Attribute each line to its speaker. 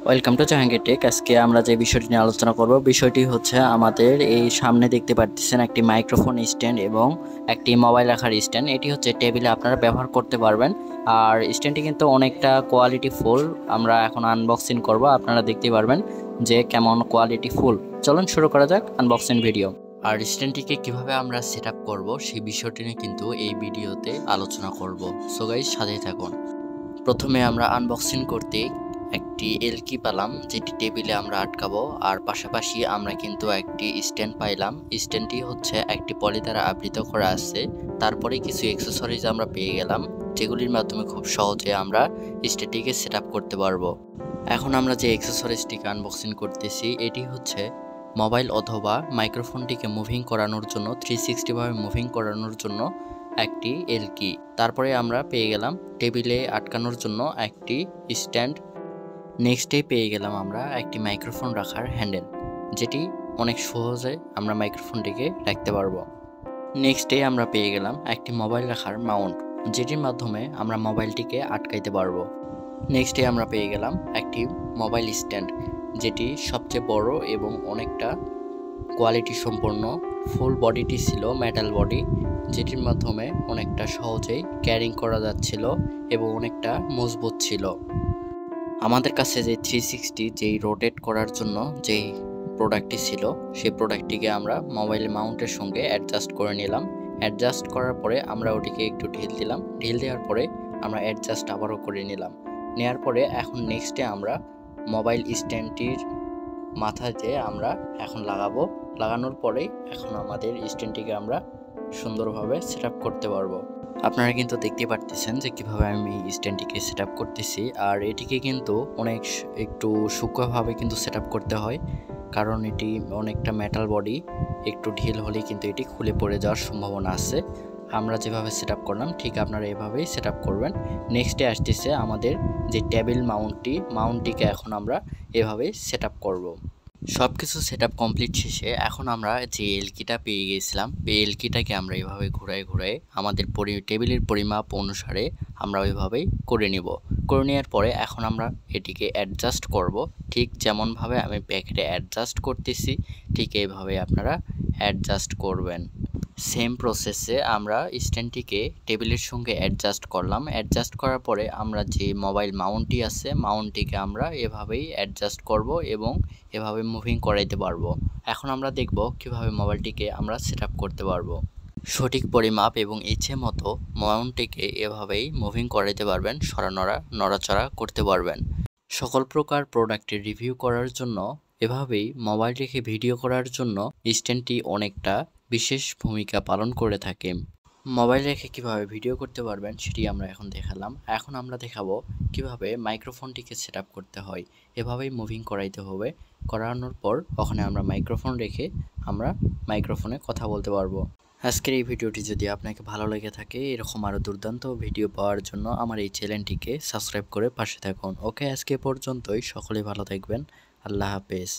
Speaker 1: Welcome to Jahangir take. আজকে আমরা যে বিষয়টি নিয়ে আলোচনা করব, বিষয়টি হচ্ছে আমাদের এই সামনে দেখতে পাচ্ছেন একটি মাইক্রোফোন স্ট্যান্ড এবং একটি মোবাইল রাখার স্ট্যান্ড। এটি হচ্ছে টেবিলে আপনারা ব্যবহার করতে পারবেন। আর স্ট্যান্ডটি কিন্তু অনেকটা কোয়ালিটি ফুল। আমরা এখন আনবক্সিং করব, আপনারা দেখতে পারবেন যে কেমন কোয়ালিটি ফুল। চলুন শুরু করা যাক আনবক্সিং ভিডিও। আর স্ট্যান্ডটিকে কিভাবে আমরা সেট আপ করবো সেই বিষয়টি নিয়ে কিন্তু এই ভিডিওতে আলোচনা করব। সো গাইস, সাথেই থাকুন। প্রথমে আমরা আনবক্সিং করতে একটি এলকি পেলাম, যেটি টেবিলে আমরা আটকাবো। আর পাশাপাশি আমরা কিন্তু একটি স্ট্যান্ড পাইলাম। স্ট্যান্ডটি হচ্ছে একটি পলি দ্বারা আবৃত করা আছে। তারপরে কিছু অ্যাক্সেসরিজ আমরা পেয়ে গেলাম, যেগুলির মাধ্যমে খুব সহজে আমরা স্ট্যান্ডটিকে সেট আপ করতে পারবো। এখন আমরা যে অ্যাক্সেসরিজটিকে আনবক্সিং করতেছি, এটি হচ্ছে মোবাইল অথবা মাইক্রোফোনটিকে মুভিং করানোর জন্য, 360 ভাবে মুভিং করানোর জন্য একটি এলকি। তারপরে আমরা পেয়ে গেলাম টেবিলে আটকানোর জন্য একটি স্ট্যান্ড। নেক্সটে পেয়ে গেলাম আমরা একটি মাইক্রোফোন রাখার হ্যান্ডেল, যেটি অনেক সহজে আমরা মাইক্রোফোনটিকে রাখতে পারবো। নেক্সটে আমরা পেয়ে গেলাম একটি মোবাইল রাখার মাউন্ট, যেটির মাধ্যমে আমরা মোবাইলটিকে আটকাইতে পারবো। নেক্সটে আমরা পেয়ে গেলাম একটি মোবাইল স্ট্যান্ড, যেটি সবচেয়ে বড় এবং অনেকটা কোয়ালিটি সম্পন্ন। ফুল বডিটি ছিল মেটাল বডি, যেটির মাধ্যমে অনেকটা সহজেই ক্যারিং করা যাচ্ছিল এবং অনেকটা মজবুত ছিল। আমাদের কাছে যে 360 যেই রোটেট করার জন্য যেই প্রোডাক্টটি ছিল, সেই প্রোডাক্টটিকে আমরা মোবাইল মাউন্টের সঙ্গে অ্যাডজাস্ট করে নিলাম। অ্যাডজাস্ট করার পরে আমরা ওটিকে একটু ঢিল দিলাম। ঢিল দেওয়ার পরে আমরা অ্যাডজাস্ট আবারও করে নিলাম। নেওয়ার পরে এখন নেক্সটে আমরা মোবাইল স্ট্যান্ডটির মাথাতে আমরা এখন লাগাবো। লাগানোর পরেই এখন আমাদের স্ট্যান্ডটিকে আমরা সুন্দরভাবে সেট আপ করতে পারবো। আপনারা কিন্তু দেখতে পারতেছেন যে কিভাবে আমি স্ট্যান্ডটিকে সেট আপ করতেছি। আর এটিকে কিন্তু একটু সূক্ষ্মভাবে কিন্তু সেট আপ করতে হয়, কারণ এটি অনেকটা মেটাল বডি। একটু ঢিল হলেই কিন্তু এটি খুলে পড়ে যাওয়ার সম্ভাবনা আছে। আমরা যেভাবে সেট আপ করলাম ঠিক আপনারা এভাবেই সেট আপ করবেন। নেক্সটে আসতেছে আমাদের যে টেবিল মাউন্টটিকে এখন আমরা এভাবেই সেট আপ করবো। সব কিছু সেট আপ কমপ্লিট শেষে এখন আমরা যে এলকিটা পেয়ে গেছিলাম, এই এলকিটাকে আমরা এভাবে ঘুরাই আমাদের টেবিলের পরিমাপ অনুসারে আমরা ওইভাবেই করে নিব। করে নেওয়ার পরে এখন আমরা এটিকে অ্যাডজাস্ট করব। ঠিক যেমনভাবে আমি প্যাকেটে অ্যাডজাস্ট করতেছি, ঠিক এইভাবে আপনারা অ্যাডজাস্ট করবেন। সেম প্রসেসে আমরা স্ট্যান্ডটিকে টেবিলের সঙ্গে অ্যাডজাস্ট করলাম। অ্যাডজাস্ট করার পরে আমরা যে মোবাইল মাউন্টটি আছে, মাউন্টটিকে আমরা এভাবেই অ্যাডজাস্ট করব এবং এভাবে মুভিং করাইতে পারবো। এখন আমরা দেখব কিভাবে মোবাইলটিকে আমরা সেট আপ করতে পারবো। সঠিক পরিমাপ এবং ইচ্ছে মতো মাউন্টটিকে এভাবেই মুভিং করাইতে পারবেন, নড়াচড়া করতে পারবেন। সকল প্রকার প্রোডাক্টের রিভিউ করার জন্য, এভাবেই মোবাইল রেখে ভিডিও করার জন্য স্ট্যান্ডটি অনেকটা বিশেষ ভূমিকা পালন করে থাকে। মোবাইল রেখে কিভাবে ভিডিও করতে পারবেন সেটি আমরা এখন দেখালাম। এখন আমরা দেখাবো কিভাবে মাইক্রোফোনটিকে সেট আপ করতে হয়। এভাবেই মুভিং করাইতে হবে। করানোর পর ওখানে আমরা মাইক্রোফোন রেখে আমরা মাইক্রোফোনে কথা বলতে পারবো। আজকের এই ভিডিওটি যদি আপনাকে ভালো লেগে থাকে, এরকম আরও দুর্দান্ত ভিডিও পাওয়ার জন্য আমার এই চ্যানেলটিকে সাবস্ক্রাইব করে পাশে থাকুন। ওকে, আজকে পর্যন্তই। সকলেই ভালো থাকবেন। আল্লাহ হাফেজ।